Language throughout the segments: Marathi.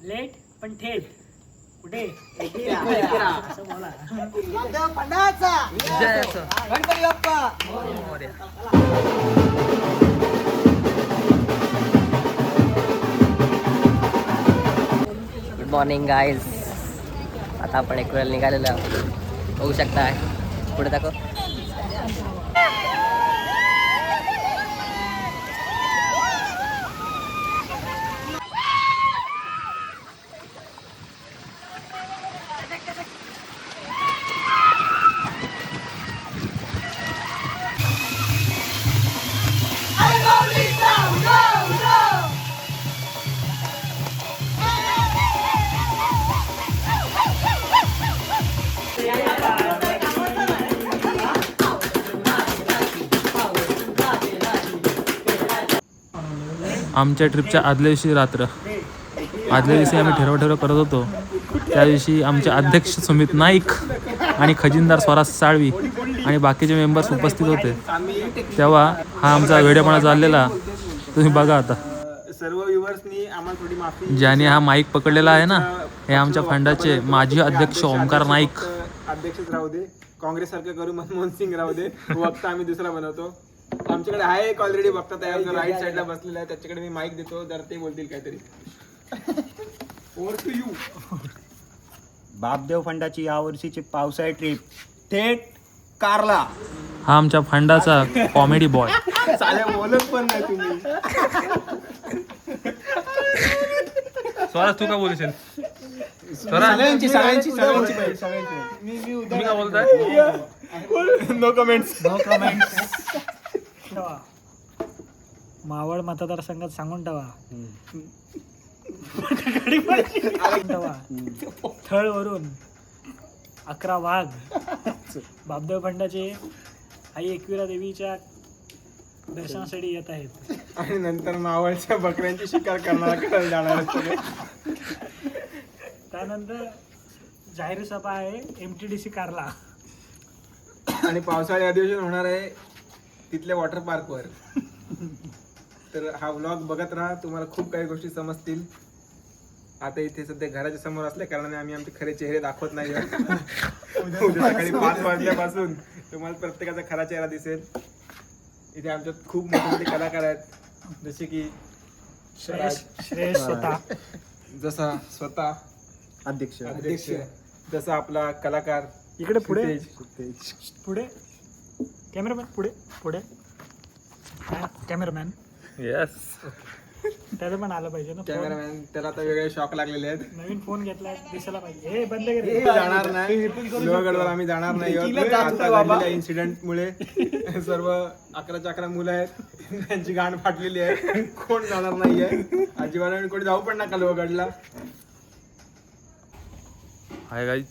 लेट पण थेट कुठे असं बोला. Ganpati Bappa. Good morning guys. आता आपण एक वेळ निघालेलो आहोत. बघू शकता पुढे दाखव. आमच्या ट्रिपच्या आदल्या दिवशी रात्र आम्ही ठरव करत होतो. त्या दिवशी आमचे अध्यक्ष सुमित नाईक आणि खजिनदार स्वराज साळवी आणि बाकीचे मेंबर्स उपस्थित होते. तेव्हा हा आमचा वेडेपणा चाललेला तुम्ही बघा. आता सर्व व्ह्युअर्सनी आम्हाला थोडी माफी. ज्याने हा माईक पकडलेला आहे ना, हे आमच्या फंडाचे माजी अध्यक्ष ओमकार नाईक. अध्यक्षच राहू दे, काँग्रेस सारखं करू, मनमोहन सिंग राहू दे, वक्ता आम्ही दुसरा बनवतो. आमच्याकडे आहे एक ऑलरेडी वक्ता तयार, राईट साईडला बसलेला आहे, त्याच्याकडे मी माईक देतो, जर ते बोलतील काहीतरी. Over to you. बापदेव फंडाची यावर्षीची पावसाळी ट्रिप थेट कारला. हा आमच्या फंडाचा कॉमेडी बॉय. चाल्या बोलत पण नाही तुम्ही. स्वराज तू का बोलशील? सगळ्यांची तुम्ही का बोलताय? No comments. मावळ मतदारसंघात सांगून ठेवा. थळवरून 11 वाघ बापदेव फंडाचे आई एकविरा देवीच्या दर्शनासाठी येत आहेत. आणि नंतर मावळच्या बकऱ्यांची शिकार करणारा जाणार. त्यानंतर जाहीर सभा आहे MTDC कारला. आणि पावसाळी अधिवेशन होणार आहे तिथल्या वॉटर पार्कवर. तर हा व्लॉग बघत राहा, तुम्हाला खूप काही गोष्टी समजतील. आता इथे सध्या घराच्या समोर असल्या कारणाने आम्ही आमचे खरे चेहरे दाखवत नाही. उद्या सकाळी 5 वाजल्यापासून तुम्हाला प्रत्येकाचा खरा चेहरा दिसेल. इथे आमच्यात खूप मोठे मोठे कलाकार आहेत, जसे की श्रेयस स्वतः, जसा स्वतः अध्यक्ष अध्यक्ष, जसा आपला कलाकार इकडे पुढे क्षितेज. पुढे कॅमेरामॅन, पुढे पुढे कॅमेरामॅन. येस, त्याचं पण आलं पाहिजे ना. कॅमेरामॅन, त्याला आता वेगळे शॉक लागलेले आहेत. नवीन फोन घेतलाय, दिसायला पाहिजे. हे बंद कर. जाणार नाही लोहगडवर, आम्ही जाणार नाही. आता घडलेल्या इन्सिडेंट मुळे सर्व 11च्या 11 मुलं आहेत, त्यांची गाण फाटलेली आहे. कोण जाणार नाहीये अजिबात. कोणी जाऊ पण नका लोहगडला. Hi guys,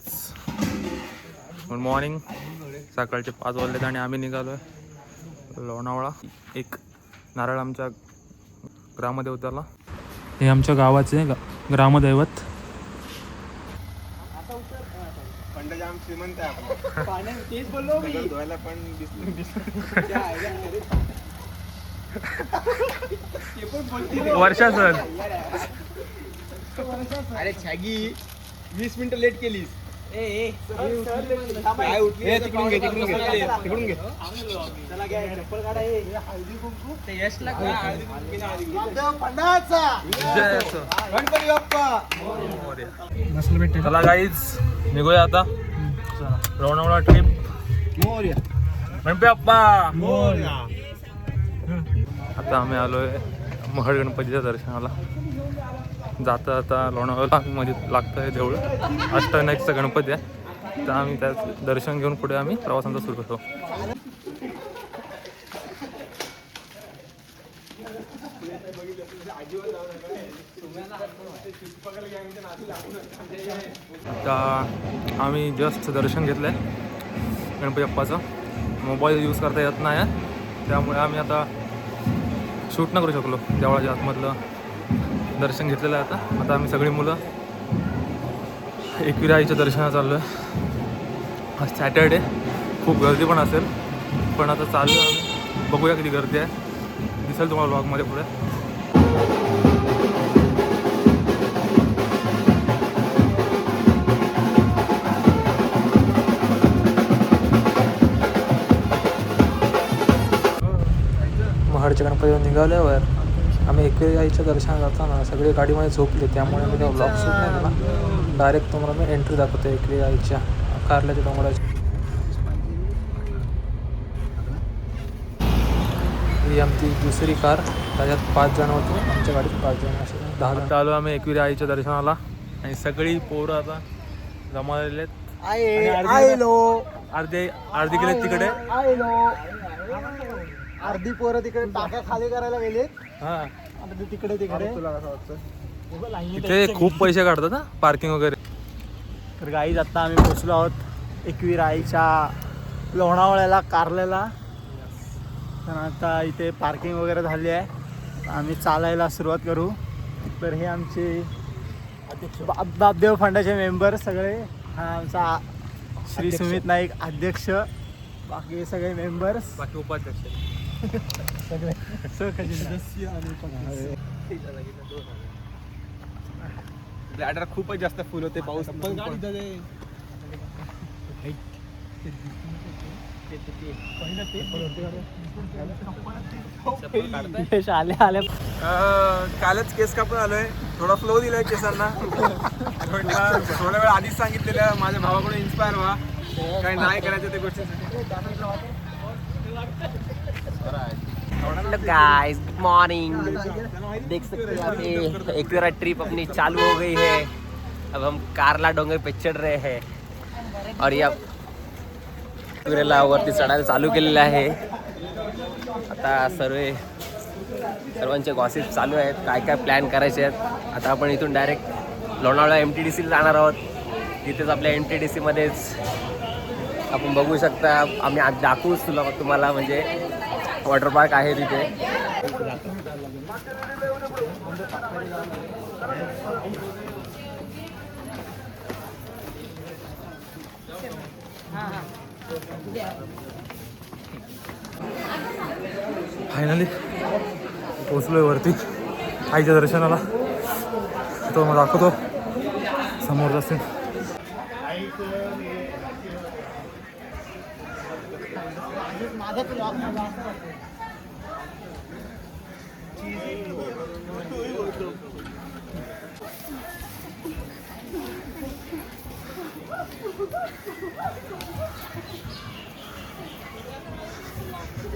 good morning. सकाळचे 5 वाजलेत आणि आम्ही निघालोय लोणावळा. एक नारळ आमच्या ग्रामदेवताला. हे आमच्या गावाचे ग्रामदैवत. फंड जाम श्रीमंत आहे आपला. तेच बोललो मी. धुवायला पण वर्षा सर. अरे छागी 20 मिनिटं लेट केलीस. काय उठली? तिकडून घे, तिकडून घे, तिकडून घे. चला घ्या, चप्पल काढा. हळदी कुंकू ते यशला गणपती बाप्पा. चला गाईज, निघूया आता लोणावळा ट्रिप. गणपती बाप्पा. आता आम्ही आलोय महड गणपतीच्या दर्शनाला. जाता जाता लोणावळा मध्ये लागतं आहे देऊळ. अष्टविनायकचा गणपती आहे, तर आम्ही त्याचं दर्शन घेऊन पुढे आम्ही प्रवासांचा सुरू करतो. आता आम्ही जस्ट दर्शन घेतलं आहे गणपती बाप्पाचं. मोबाईल यूज करता येत नाही, त्यामुळे आम्ही आता शूट न करू शकलो. देवळाच्या आतमधलं दर्शन घेतलेलं आहे. आता आम्ही सगळी मुलं एकविरा आईच्या दर्शनाला चाललो आहे. आज सॅटर्डे, खूप गर्दी पण असेल, पण आता चालू आहे आम्ही. बघूया किती गर्दी आहे, दिसेल तुम्हाला व्लॉगमध्ये पुढे. पण निघाल्यावर आम्ही एकविरा आईच्या दर्शन करताना सगळे गाडीमध्ये झोपले, त्यामुळे मी ब्लॉग शूट नाही केला. डायरेक्ट तुम्हाला मी एंट्री दाखवतो एकविरा आईच्या कारल्याच्या डोंगराची. ही आमची दुसरी कार, त्याच्यात 5 जण होते, आमच्या गाडीत 5 जण, असे 10 जण. आलो आम्ही एकविरा आईच्या दर्शनाला आणि सगळी पोरं आता जमालेले आहेत. अर्धी गेले तिकडे, अर्धी पोरं तिकडे टाक्या खाली करायला गेले, हा अर्धी तिकडे तिकडे. इथे खूप पैसे काढतात ना पार्किंग वगैरे. तर गाईज आता आम्ही पोचलो आहोत एकविरा आईच्या लोणावळ्याला, कारल्याला. तर आता इथे पार्किंग वगैरे झाली आहे, आम्ही चालायला सुरुवात करू. तर हे आमचे बापदेव फंडाचे मेंबर सगळे, हा आमचा श्री सुमित नाईक अध्यक्ष, बाकी सगळे मेंबर्स, बाकी उपाध्यक्ष सगळे सदस्य आणि ब्लॅडर खूपच जास्त फुल होते, पाऊस पण आले. कालच केस कापून आलोय, थोडा फ्लो दिलाय केसांना. थोड्या वेळ आधीच सांगितलेलं माझ्या भावाकडून इन्स्पायर व्हा, काही नाही करायचं ते गोष्टीसाठी. गाइस गुड मॉर्निंग, देख सकते हैं अभी एकविरा ट्रिप अपनी चालू हो गई है. अब हम कारला डोंगर पे चढ़ रहे हैं और या एकविराला वरती चढायला चालू केलेलं आहे. आता सर्वांचे गॉसिप चालू आहेत, काय काय प्लॅन करायचे आहेत. आता आपण इथून डायरेक्ट लोणावळा MTDCला जाणार आहोत. तिथेच आपल्या MTDCमध्येच आपण बघू शकता, आम्ही आज दाखवूच तुम्हाला, म्हणजे वॉटर पार्क आहे तिथे. फायनली पोचलोय वरती आईच्या दर्शनाला. तो मग दाखवतो समोर असेल.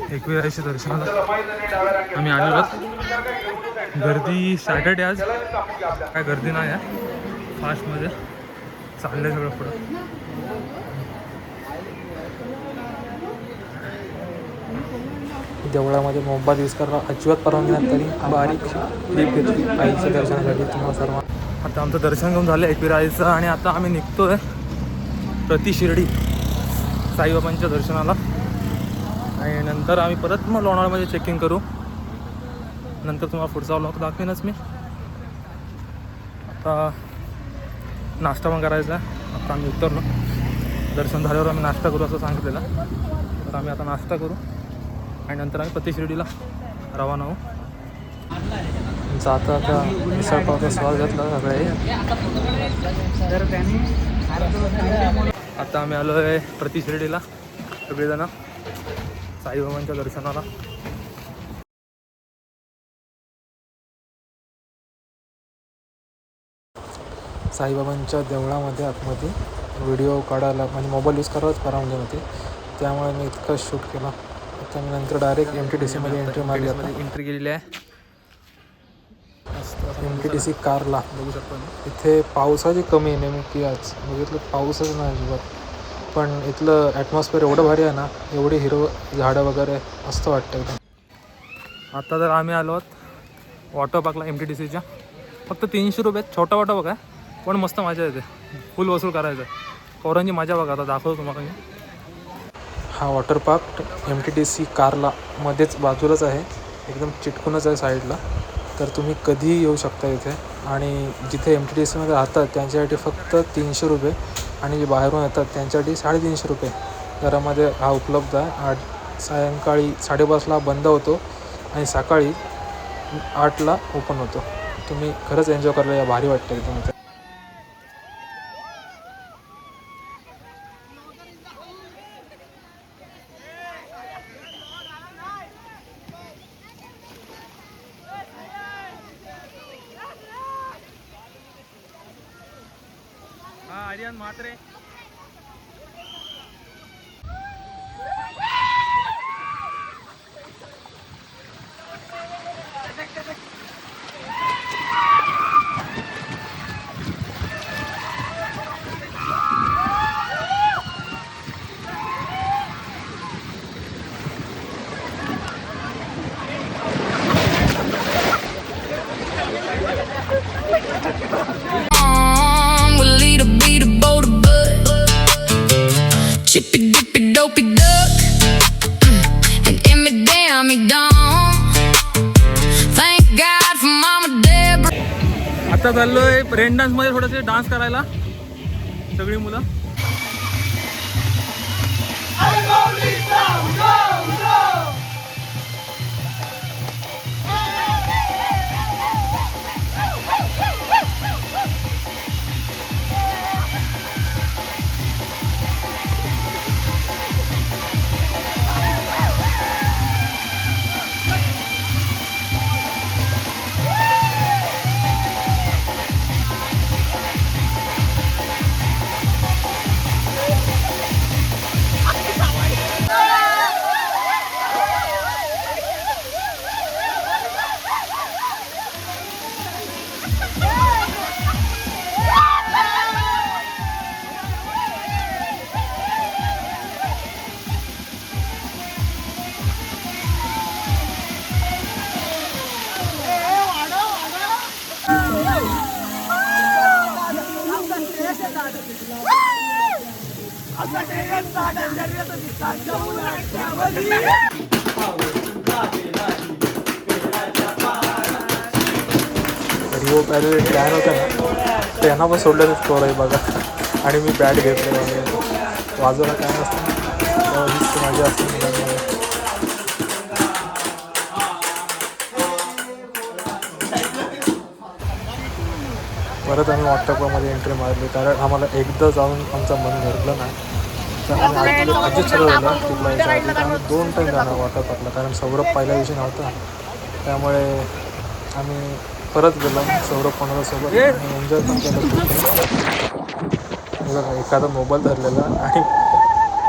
एकविरा आईच्या दर्शनाला आम्ही आलेलो आहोत. गर्दी सॅटर्डे आज, काय गर्दी नाही आहे. फास्टमध्ये चाललंय सगळं पुढं. देवळामध्ये मोबाईल यूज करायला अजिबात परवानगी नाही, तरी बारीक क्लिप घेतली आईच्या दर्शनासाठी तुम्हाला सर्व. आता आमचं दर्शन घेऊन झालं एकविरा आईचं आणि आता आम्ही निघतोय प्रति शिर्डी साईबाबांच्या दर्शनाला. आणि नंतर आम्ही परत मग लोणावळ्यामध्ये चेकिंग करू. नंतर तुम्हाला पुढचा व्लॉग दाखवेनच मी. आता नाश्ता पण करायचा आहे. आता आम्ही उतरलो, दर्शन झाल्यावर आम्ही नाश्ता करू असं सांगितलेलं. तर आम्ही आता नाश्ता करू आणि नंतर आम्ही प्रति शिर्डीला रवाना होऊ. जाता आता मिसळपावचा स्वाद घेतला सगळे. आता आम्ही आलो आहे प्रति शिर्डीला सगळेजण साईबाबांच्या दर्शनाला. साईबाबांच्या देवळामध्ये आतमध्ये व्हिडिओ काढायला म्हणजे मोबाईल यूज करायलाच परवानगी होती, त्यामुळे मी इतकं शूट केला. आता मी नंतर डायरेक्ट MTDCमध्ये एंट्री मारली. एंट्री केलेली आहे MTDC कारला. बघू शकतो इथे पावसाची कमी आहे नेमकी. आज बघितलं पाऊसच नाही अजिबात, पण इथलं ॲटमॉस्फिअर एवढं भारी आहे ना, एवढी हिरवं झाडं वगैरे मस्त वाटतं एकदम. आता तर आम्ही आलो आहोत वॉटर पार्कला MTDCच्या. फक्त 300 रुपये, छोटा वॉटर पार्क आहे पण मस्त मजा येते. फुल वसूल करायचं आहे. पोरांची मजा बघा, आता दाखवतो तुम्हाला मी. हा वॉटर पार्क MTDC कारला मध्येच बाजूलाच आहे, एकदम चिटकूनच आहे साईडला. तर तुम्ही कधीही येऊ शकता इथे. आणि जिथे MTDCमध्ये राहतात त्यांच्यासाठी फक्त 300 रुपये आणि जे बाहेरून येतात त्यांच्यासाठी 350 रुपये दरामध्ये हा उपलब्ध आहे. सायंकाळी 5:30ला बंद होतो आणि सकाळी 8ला ओपन होतो. तुम्ही खरंच एन्जॉय करायला या, भारी वाटतं एकदम इथे. Aryan Mhatre. We'll lead a beat a boat a bud. Chippy dippy dopey duck. And in me damn me dumb. Thank God for Mama Deborah. आता चाललोय रेन डान्स मध्ये थोडंसं डान्स करायला सगळी मुलं. रिओ पॅरे डॅन होता ना त्यांना पण सोडलं स्कोर आहे बघा. आणि मी बॅट घेतलं वाजवायला काय नसतं हीच माझी असते मुलांमध्ये. परत आम्ही वॉटरपार्कमध्ये एंट्री मारली कारण आम्हाला एकदा जाऊन आमचं मन भरलं नाही. तर आम्ही आधीच ठरवलं ट्रिपला यायच्या आधी आम्ही 2 टाईम जाणार वॉटरपार्कला कारण सौरभ पहिल्या दिवशी नव्हता. त्यामुळे आम्ही परत गेलो सौरभ कोणासोबत आणि एन्जॉय पण केलं. बघा एखादा मोबाईल धरलेला आणि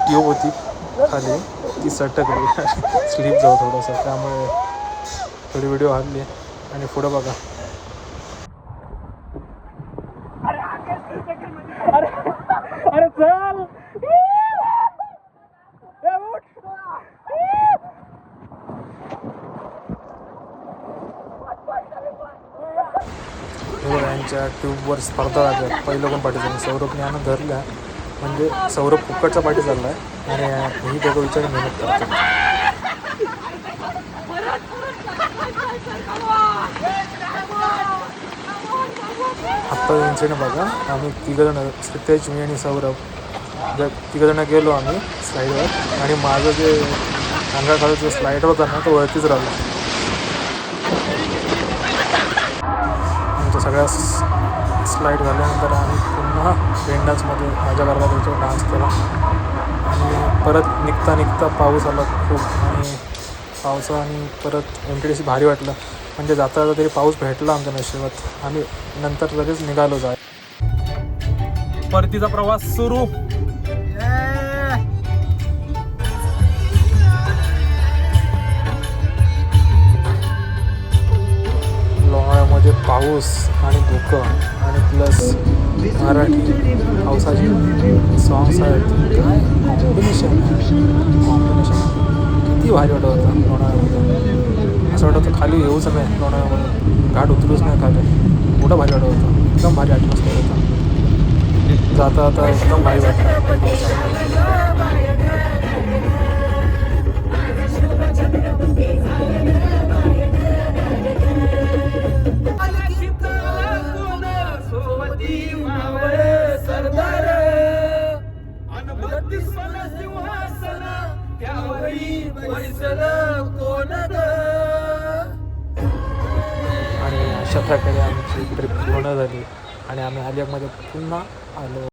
ट्यूब होती खाली ती सटकली स्लीप जाऊ थोडंसं. त्यामुळे थोडी व्हिडिओ हल्ली आणि पुढं बघा. अरे चल यांच्या ट्यूबवर स्पर्धा लागल्या. पहिलं कोण पाठी चाललं सौरभने यानं धरल्या म्हणजे सौरभ फुकटचा पाठी चालला आहे आणि ही दोघं विचार मेहनत करतात. आत्ता इन्सिडेंट बघा. आम्ही तिघंजणं सतेज मी आणि सौरभ तिघंजणं गेलो आम्ही स्लाईडवर आणि माझं जे अंगाखाली जो स्लाईडर होता ना तो वरतीच राहिला. आमच्या सगळ्या स्लाईड झाल्यानंतर आम्ही पुन्हा रेन डान्समध्ये मजा करायला त्याच्यावर डान्स केला आणि परत निघता पाऊस आला खूप आणि पावसाने परत एमटीडीसी भारी वाटलं. म्हणजे जाता जाता तरी पाऊस भेटला आमच्या नशिबात. आम्ही नंतर लगेच निघालो जाय. परतीचा प्रवास सुरू. लोणावळ्यामध्ये पाऊस आणि धुकं आणि प्लस मराठी पावसाचे सॉंग्स आहेत. काय कॉम्बिनेशन किती भारी वाटत होतं लोणावळ्यामध्ये. असं वाटत होतं खाली येऊच नाही लोणावळ्यामध्ये घाट उतरूच नाही खाली. मोठं भारी वाटत होतं. एकदम भारी ॲटमॉस्फिअर होता. जाता एकदम भारी वाटतं. आणि अशा प्रकारे आमची ट्रिप पूर्ण झाली आणि आम्ही अलिबागमध्ये पुन्हा आलो.